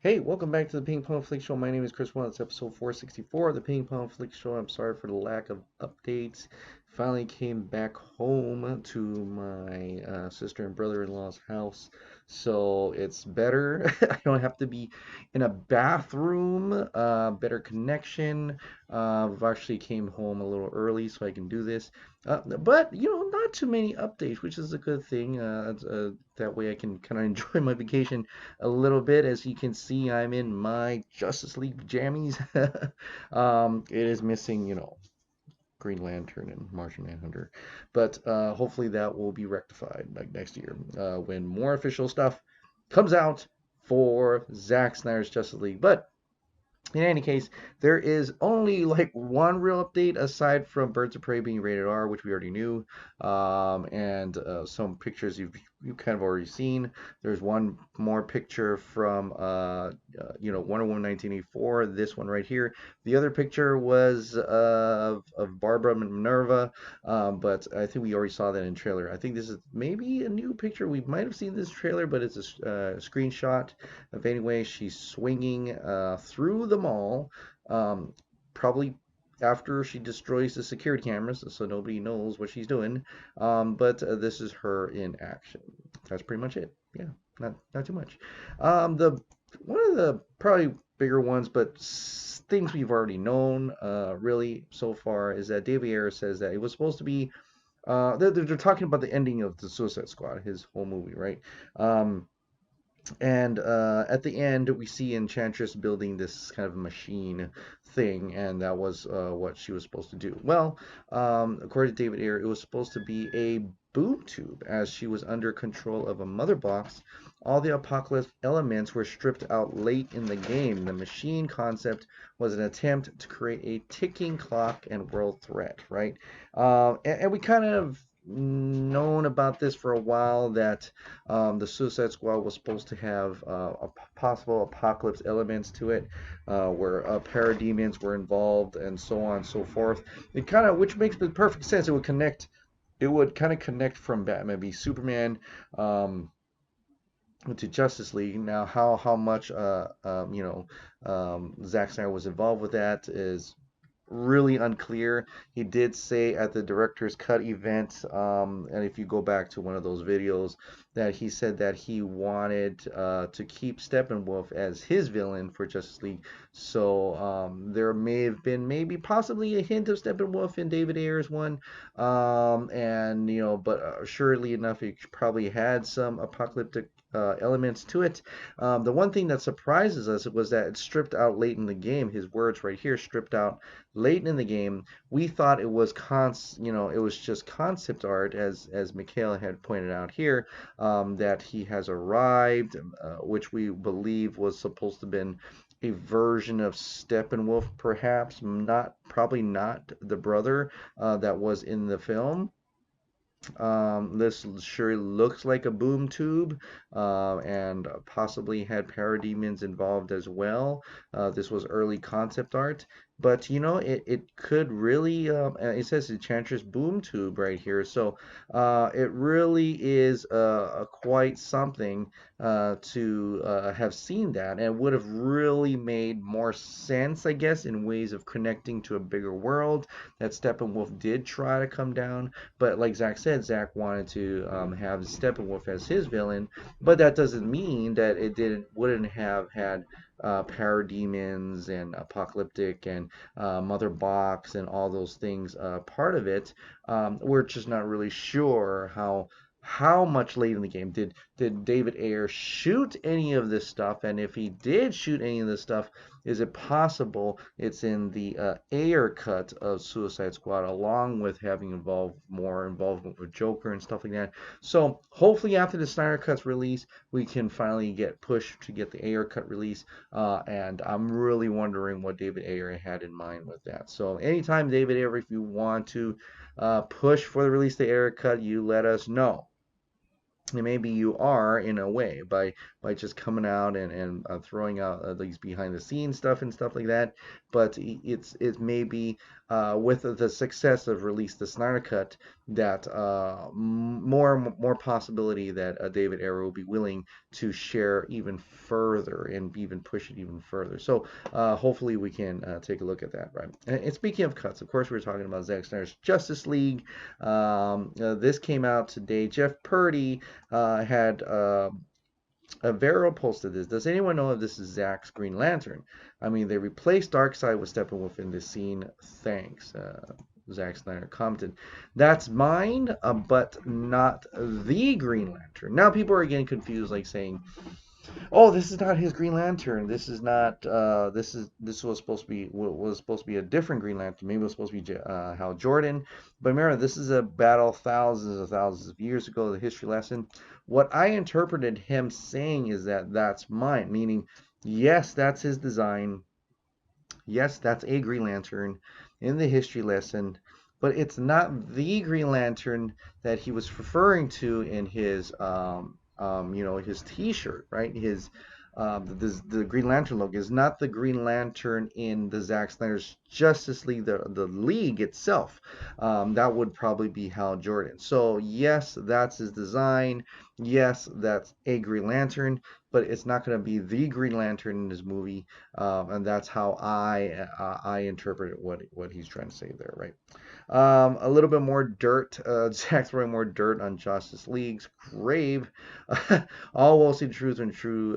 Hey, welcome back to the Ping Pong Flix Show. My name is Chris Wong. It's episode 464 of the Ping Pong Flix Show. I'm sorry for the lack of updates. Finally came back home to my sister and brother-in-law's house, so it's better. I don't have to be in a bathroom. Better connection. I've actually came home a little early so I can do this. But not too many updates, which is a good thing. That way I can kind of enjoy my vacation a little bit. As you can see, I'm in my Justice League jammies. It is missing, Green Lantern and Martian Manhunter, but hopefully that will be rectified like next year when more official stuff comes out for Zack Snyder's Justice League. But in any case, there is only like one real update aside from Birds of Prey being rated R, which we already knew, and some pictures you've kind of already seen. There's one more picture from Wonder Woman 1984. This one right here. The other picture was of Barbara Minerva, but I think we already saw that in trailer. I think this is maybe a new picture. We might have seen this trailer, but it's a screenshot of anyway. She's swinging through the mall, probably after she destroys the security cameras, so nobody knows what she's doing. But this is her in action. That's pretty much it. Yeah, not too much. The one of the probably bigger ones, but things we've already known really so far is that David Ayer says that it was supposed to be. They're talking about the ending of the Suicide Squad, his whole movie, right? And at the end, we see Enchantress building this kind of machine thing, and that was what she was supposed to do. Well, according to David Ayer, it was supposed to be a boom tube, as she was under control of a mother box. All the Apocalypse elements were stripped out late in the game. The machine concept was an attempt to create a ticking clock and world threat, right? And we kind of known about this for a while, that the Suicide Squad was supposed to have possible apocalypse elements to it, where parademons were involved and so on and so forth. It kind of, which makes the perfect sense. It would connect. It would kind of connect from Batman v Superman to Justice League. Now, how much Zack Snyder was involved with that is really unclear. He did say at the director's cut event, and if you go back to one of those videos, that he said that he wanted to keep Steppenwolf as his villain for Justice League. So there may have been maybe possibly a hint of Steppenwolf in David Ayer's one, and but surely enough, he probably had some apocalyptic elements to it. The one thing that surprises us was that it stripped out late in the game. His words right here, stripped out late in the game. We thought it was it was just concept art, as Mikhail had pointed out here, that he has arrived, which we believe was supposed to have been a version of Steppenwolf, perhaps probably not the brother that was in the film. This sure looks like a boom tube, and possibly had parademons involved as well. This was early concept art, but it could really. It says Enchantress boom tube right here, so it really is quite something to have seen that, and would have really made more sense, I guess, in ways of connecting to a bigger world. That Steppenwolf did try to come down, but like Zack said, Zack wanted to have Steppenwolf as his villain, but that doesn't mean that it wouldn't have had parademons and apocalyptic and mother box and all those things part of it. We're just not really sure how much late in the game did David Ayer shoot any of this stuff, and if he did shoot any of this stuff, is it possible it's in the Ayer cut of Suicide Squad, along with having more involvement with Joker and stuff like that? So hopefully after the Snyder Cut's release, we can finally get pushed to get the Ayer cut release, and I'm really wondering what David Ayer had in mind with that. So anytime, David Ayer, if you want to push for the release of the Ayer cut, you let us know. And maybe you are, in a way, by by just coming out and throwing out these behind the scenes stuff and stuff like that. But it may be with the success of release the Snyder Cut that more possibility that David Ayer will be willing to share even further and even push it even further. So hopefully we can take a look at that, right? And speaking of cuts, of course, we're talking about Zack Snyder's Justice League. This came out today. Jeff Purdy had Vero posted this. Does anyone know if this is Zack's Green Lantern? I mean, they replaced Darkseid with Steppenwolf in this scene. Thanks. Zack Snyder commented, "That's mine, but not the Green Lantern." Now people are getting confused, like saying, "Oh, this is not his Green Lantern. This is not. This was supposed to be a different Green Lantern. Maybe it was supposed to be Hal Jordan." But remember, this is a battle thousands of years ago. The history lesson. What I interpreted him saying is that that's mine, meaning yes, that's his design. Yes, that's a Green Lantern in the history lesson, but it's not the Green Lantern that he was referring to in his his T-shirt, right? His the Green Lantern logo is not the Green Lantern in the Zack Snyder's Justice League, the league itself. That would probably be Hal Jordan. So yes, that's his design. Yes, that's a Green Lantern, but it's not going to be the Green Lantern in this movie, and that's how I interpret what he's trying to say there, right? A little bit more dirt. Zack's throwing more dirt on Justice League's grave. All will see the truth when true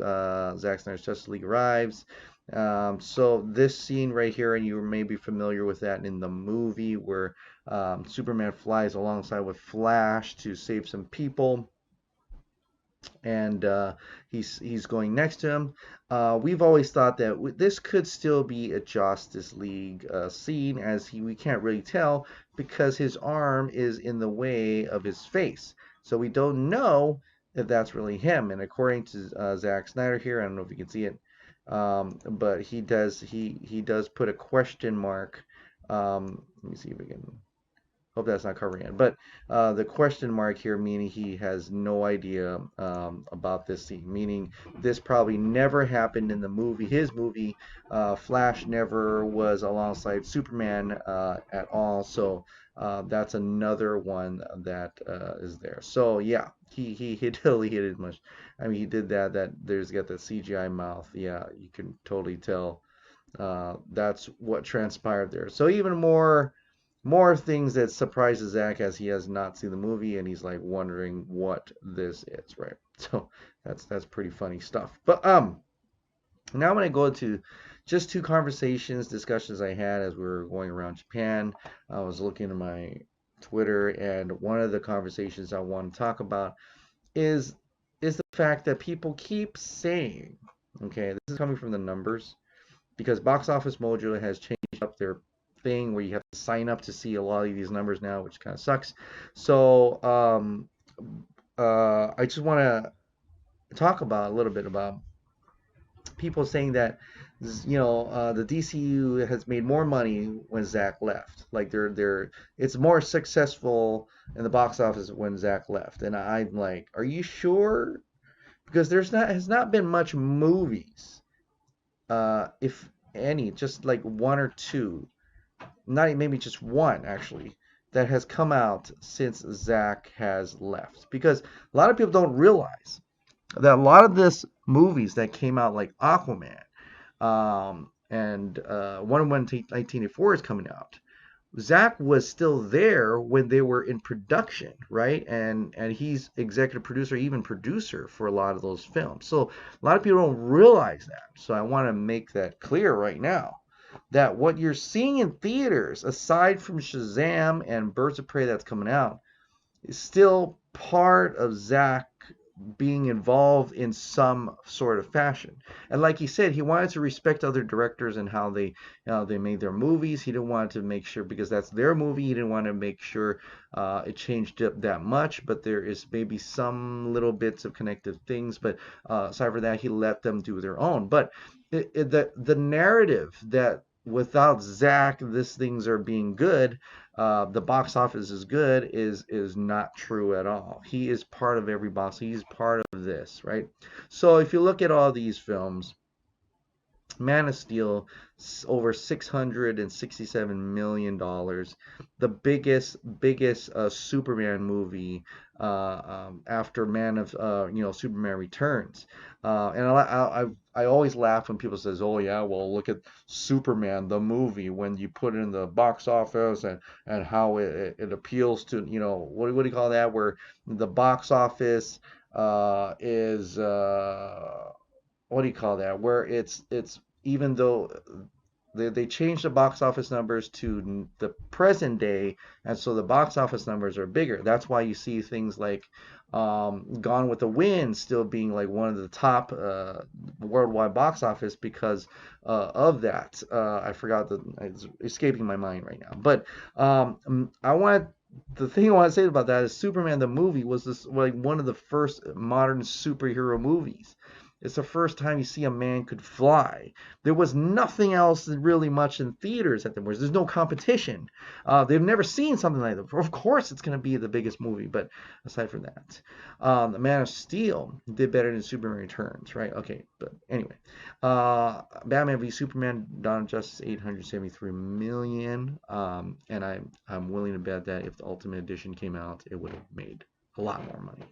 Zack Snyder's Justice League arrives. So this scene right here, and you may be familiar with that in the movie, where Superman flies alongside with Flash to save some people, and he's going next to him. We've always thought that this could still be a Justice League scene, as we can't really tell because his arm is in the way of his face. So we don't know if that's really him. And according to Zack Snyder here, I don't know if you can see it, but he does put a question mark. Let me see if we can. Hope that's not covering it. But the question mark here, meaning he has no idea about this scene, meaning this probably never happened in the movie. His movie, Flash never was alongside Superman at all. So that's another one that is there. So yeah, he totally hit it much. I mean, he did that there's got the CGI mouth. Yeah, you can totally tell that's what transpired there. So even more things that surprises Zach, as he has not seen the movie and he's like wondering what this is, right? So that's pretty funny stuff. But now I'm gonna go into just two discussions I had as we were going around Japan. I was looking at my Twitter, and one of the conversations I want to talk about is the fact that people keep saying, okay, this is coming from the numbers, because Box Office Mojo has changed up their thing where you have to sign up to see a lot of these numbers now, which kind of sucks. So I just want to talk about a little bit about people saying that the DCU has made more money when Zack left. Like it's more successful in the box office when Zack left, and I'm like, are you sure? Because has not been much movies, if any, just like one or two, not maybe just one actually, that has come out since Zack has left. Because a lot of people don't realize that a lot of this movies that came out, like Aquaman, and Wonder Woman 1984 is coming out. Zack was still there when they were in production, right? And he's executive producer, even producer for a lot of those films. So a lot of people don't realize that. So I want to make that clear right now, that what you're seeing in theaters, aside from Shazam and Birds of Prey that's coming out, is still part of Zack being involved in some sort of fashion. And like he said, he wanted to respect other directors and how they made their movies. He didn't want to make sure, because that's their movie, he didn't want to make sure it changed up that much, but there is maybe some little bits of connected things, but aside from that, he let them do their own. But the narrative that without Zack, these things are being good, the box office is good, is not true at all. He is part of every box. He's part of of this, right? So if you look at all these films, Man of Steel, over $667 million, the biggest Superman movie after Superman Returns. And I always laugh when people says, "Oh yeah, well look at Superman the movie when you put it in the box office and how it appeals to what do you call that, where the box office is what do you call that? Where it's even though they changed the box office numbers to the present day, and so the box office numbers are bigger. That's why you see things like Gone with the Wind still being like one of the top worldwide box office because of that. I forgot it's escaping my mind right now. But the thing I want to say about that is Superman the movie was this like one of the first modern superhero movies. It's the first time you see a man could fly. There was nothing else really much in theaters at the moment. There's no competition. They've never seen something like that. Of course, it's going to be the biggest movie, but aside from that, the Man of Steel did better than Superman Returns, right? Okay, but anyway, Batman v Superman: Dawn of Justice, 873 million, and I'm willing to bet that if the Ultimate Edition came out, it would have made a lot more money.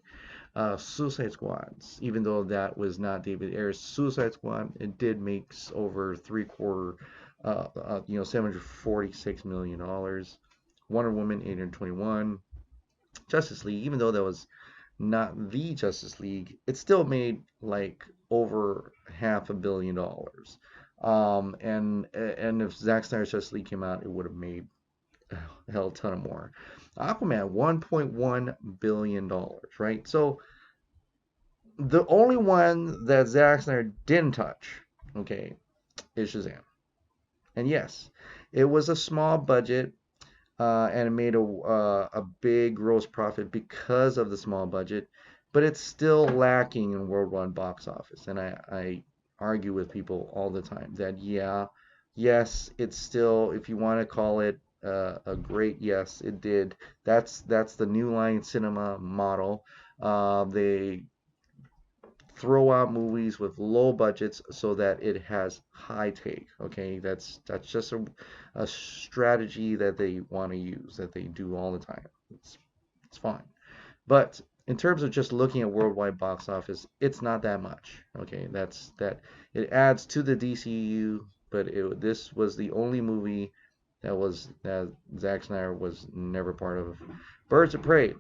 Suicide Squads, even though that was not David Ayer's Suicide Squad, it did make over $746 million. Wonder Woman, 821. Justice League, even though that was not the Justice League, it still made like over $500 million. And if Zack Snyder's Justice League came out, it would have made a hell ton of more. Aquaman, $1.1 billion, right? So the only one that Zack Snyder didn't touch, okay, is Shazam. And yes, it was a small budget, and it made a big gross profit because of the small budget, but it's still lacking in worldwide box office. And I argue with people all the time that yes, it's still, if you want to call it a great, yes, it did. That's the New Line Cinema model. They throw out movies with low budgets so that it has high take. Okay, that's just a strategy that they want to use, that they do all the time. It's fine. But in terms of just looking at worldwide box office, it's not that much. Okay, that it adds to the DCEU, but this was the only movie that Zack Snyder was never part of. Birds of Prey,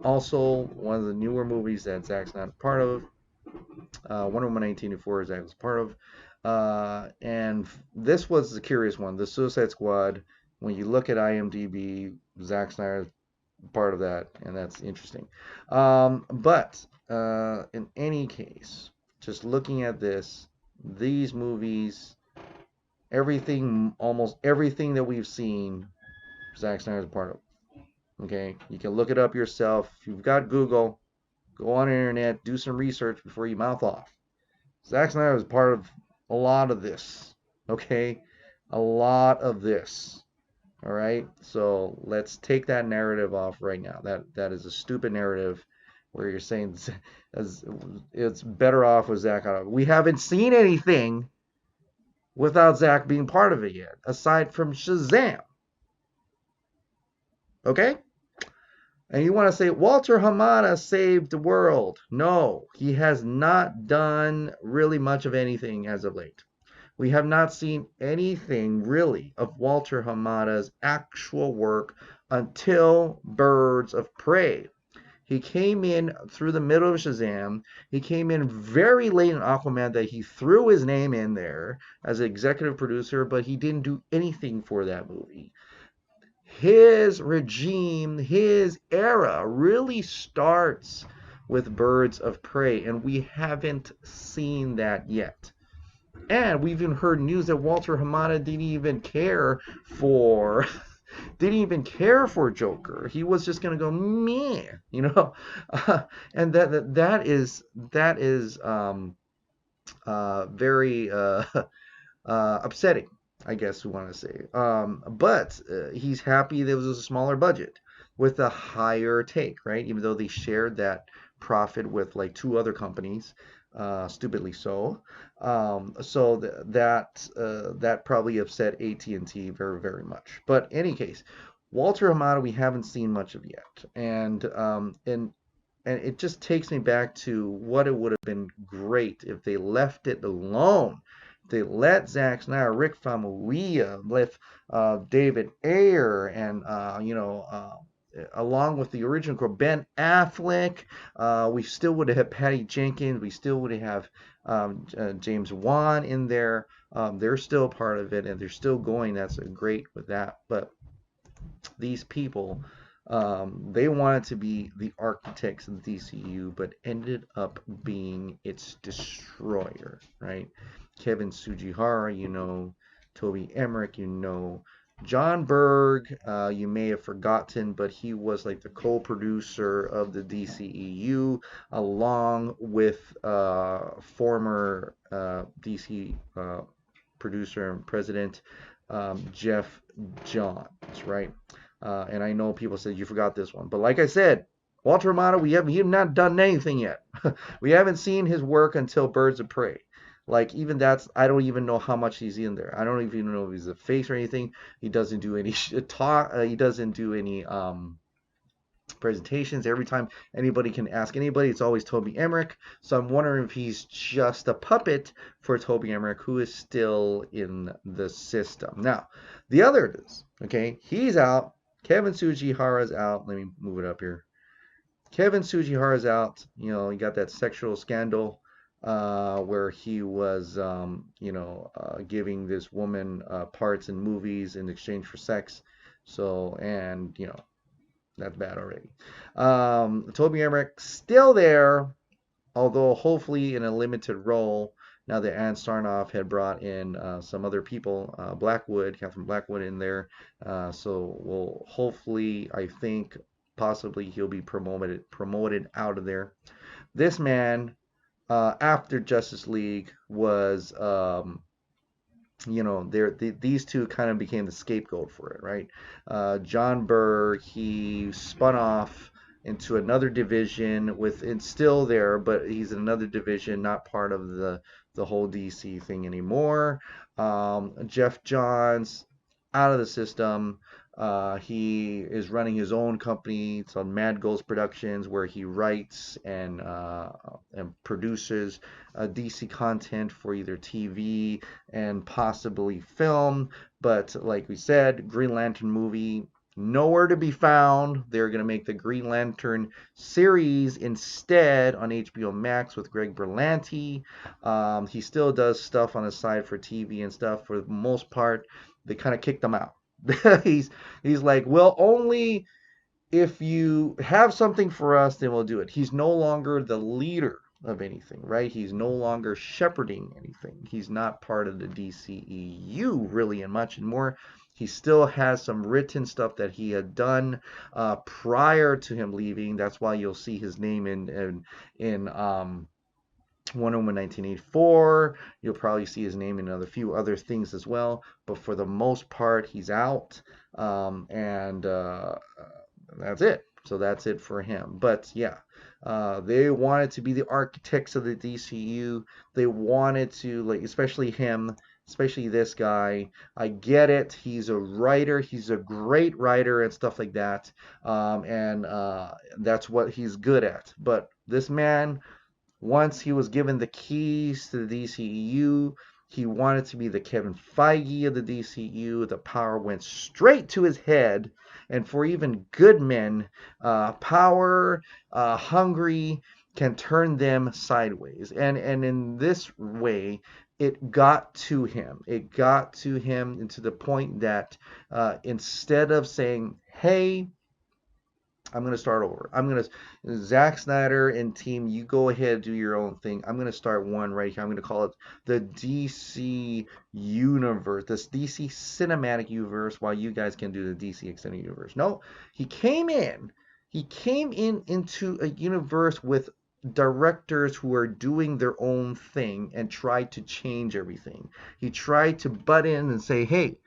also one of the newer movies that Zack's not part of. Wonder Woman 1984 Zack was part of. And this was the curious one, the Suicide Squad. When you look at IMDb, Zack Snyder part of that, and that's interesting. But in any case, just looking at these movies, almost everything that we've seen, Zack Snyder is a part of. Okay, you can look it up yourself. If you've got Google, go on the internet, do some research before you mouth off. Zack Snyder was part of a lot of this. Okay, a lot of this. All right, so let's take that narrative off right now. That is a stupid narrative where you're saying it's better off with Zack. We haven't seen anything without Zack being part of it yet, aside from Shazam. Okay? And you want to say Walter Hamada saved the world. No, he has not done really much of anything as of late. We have not seen anything really of Walter Hamada's actual work until Birds of Prey. He came in through the middle of Shazam. He came in very late in Aquaman that he threw his name in there as executive producer, but he didn't do anything for that movie. His regime, his era really starts with Birds of Prey, and we haven't seen that yet. And we've even heard news that Walter Hamada didn't even care for Joker. He was just gonna go meh, and that is very upsetting, I guess we want to say. But he's happy there was a smaller budget. with a higher take, right? Even though they shared that profit with like two other companies, stupidly so. That probably upset AT&T very, very much. But in any case, Walter Hamada we haven't seen much of yet, and it just takes me back to what it would have been great if they left it alone. They let Zack Snyder, Rick Famuyiwa, left David Ayer, and along with the original crew, Ben Affleck. We still would have had Patty Jenkins. We still would have James Wan in there. They're still part of it, and they're still going. That's great with that. But these people, they wanted to be the architects of the DCU, but ended up being its destroyer, right? Kevin Tsujihara, Toby Emmerich, Jon Berg, you may have forgotten, but he was like the co-producer of the DCEU, along with former DC producer and president Geoff Johns, right? And I know people said you forgot this one, but like I said, Walter Hamada, we have not done anything yet. We haven't seen his work until Birds of Prey. Like even that's I don't even know how much he's in there. I don't even know if he's a face or anything. He doesn't do any talk. He doesn't do any presentations. Every time anybody can ask anybody, it's always Toby Emmerich. So I'm wondering if he's just a puppet for Toby Emmerich, who is still in the system. Now, the other is, okay, he's out. Kevin Tsujihara's out. Let me move it up here. Kevin Tsujihara's out. He got that sexual scandal where he was, giving this woman parts in movies in exchange for sex. So, and, that's bad already. Toby Emmerich still there, although hopefully in a limited role. Now that Ann Sarnoff had brought in some other people, Catherine Blackwood in there. So we'll hopefully, I think, possibly he'll be promoted out of there. This man, after Justice League, was these two kind of became the scapegoat for it, right? Jon Berg, he spun off into another division it's still there, but he's in another division, not part of the whole DC thing anymore. Geoff Johns, out of the system. He is running his own company. It's on Mad Ghost Productions, where he writes and produces DC content for either TV and possibly film. But like we said, Green Lantern movie, nowhere to be found. They're going to make the Green Lantern series instead on HBO Max with Greg Berlanti. He still does stuff on the side for TV and stuff. For the most part, they kind of kicked him out. he's like, well, only if you have something for us, then we'll do it. He's no longer the leader of anything, right? He's no longer shepherding anything. He's not part of the DCEU really in much anymore. He still has some written stuff that he had done prior to him leaving. That's why you'll see his name in Wonder Woman 1984. You'll probably see his name in a few other things as well. But for the most part, he's out. And that's it. So that's it for him. But yeah, they wanted to be the architects of the DCU. They wanted to, like, especially him, especially this guy. I get it. He's a writer. He's a great writer and stuff like that. And that's what he's good at. But this man, once he was given the keys to the DCEU, he wanted to be the Kevin Feige of the DCEU. The power went straight to his head. And for even good men, power hungry can turn them sideways. And in this way, it got to him. It got to him, and to the point that instead of saying, hey, I'm going to start over. Zack Snyder and team, you go ahead, do your own thing. I'm going to start one right here. I'm going to call it the DC Universe, this DC Cinematic Universe, while you guys can do the DC Extended Universe. No, he came in into a universe with directors who are doing their own thing and tried to change everything. He tried to butt in and say, hey,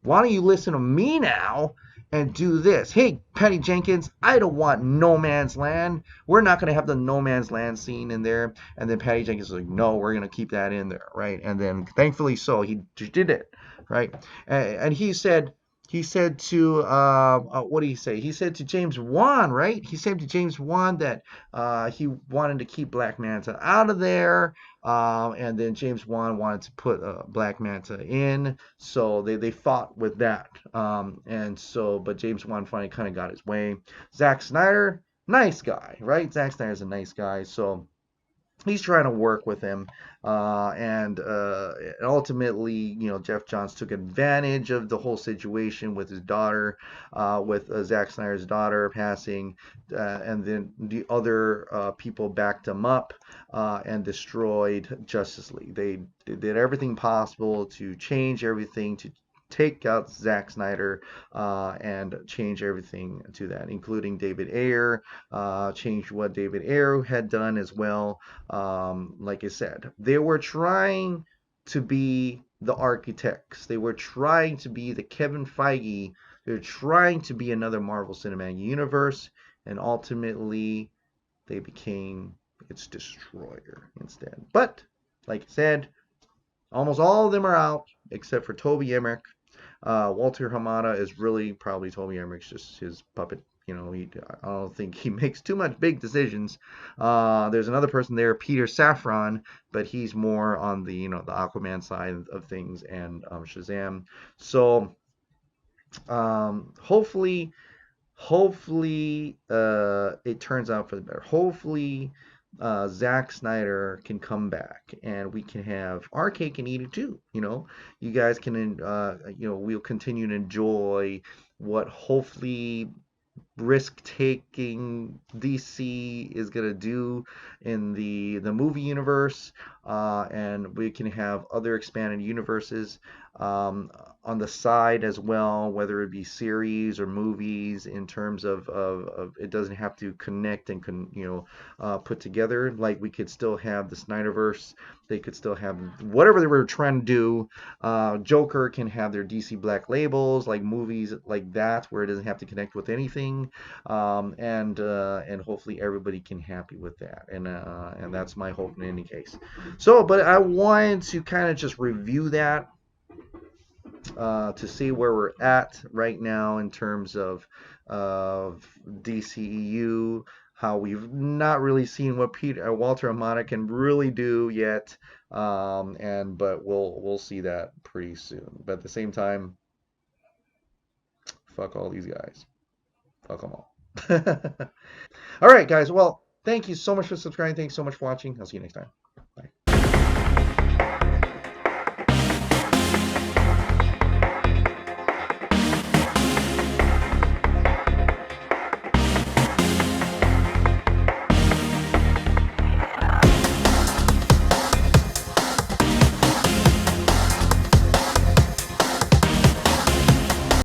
why don't you listen to me now and do this. Hey, Patty Jenkins, I don't want No Man's Land. We're not going to have the No Man's Land scene in there. And then Patty Jenkins was like, no, we're going to keep that in there, right? And then thankfully so, he did it, right? And he said to what did he say? He said to James Wan, right? He said to James Wan that he wanted to keep Black Manta out of there, and then James Wan wanted to put Black Manta in, so they fought with that. But James Wan finally kind of got his way. Zack Snyder, nice guy, right? Zack Snyder's a nice guy, so he's trying to work with him, and ultimately, Geoff Johns took advantage of the whole situation with his daughter, with Zack Snyder's daughter passing, and then the other people backed him up and destroyed Justice League. They did everything possible to change everything, to take out Zack Snyder and change everything to that, including David Ayer, changed what David Ayer had done as well. Like I said, they were trying to be the architects. They were trying to be the Kevin Feige. They're trying to be another Marvel Cinematic Universe, and ultimately they became its destroyer instead. But like I said, almost all of them are out except for Toby Emmerich. Walter Hamada is really probably Toby Emmerich's just his puppet. I don't think he makes too much big decisions. There's another person there, Peter Safran, but he's more on the the Aquaman side of things, and Shazam. So hopefully it turns out for the better. Hopefully Zack Snyder can come back and we can have our cake and eat it too. You guys can, we'll continue to enjoy what hopefully risk-taking DC is gonna do in the movie universe, and we can have other expanded universes on the side as well, whether it be series or movies. In terms of it doesn't have to connect and put together. Like we could still have the Snyderverse. They could still have whatever they were trying to do. Joker can have their DC Black labels, like movies like that, where it doesn't have to connect with anything, and hopefully everybody can happy with that, and that's my hope in any case. So, but I wanted to kind of just review that to see where we're at right now in terms of DCEU. How we've not really seen what Walter Amada can really do yet, but we'll see that pretty soon. But at the same time, fuck all these guys. Fuck them all. All right, guys. Well, thank you so much for subscribing. Thanks so much for watching. I'll see you next time.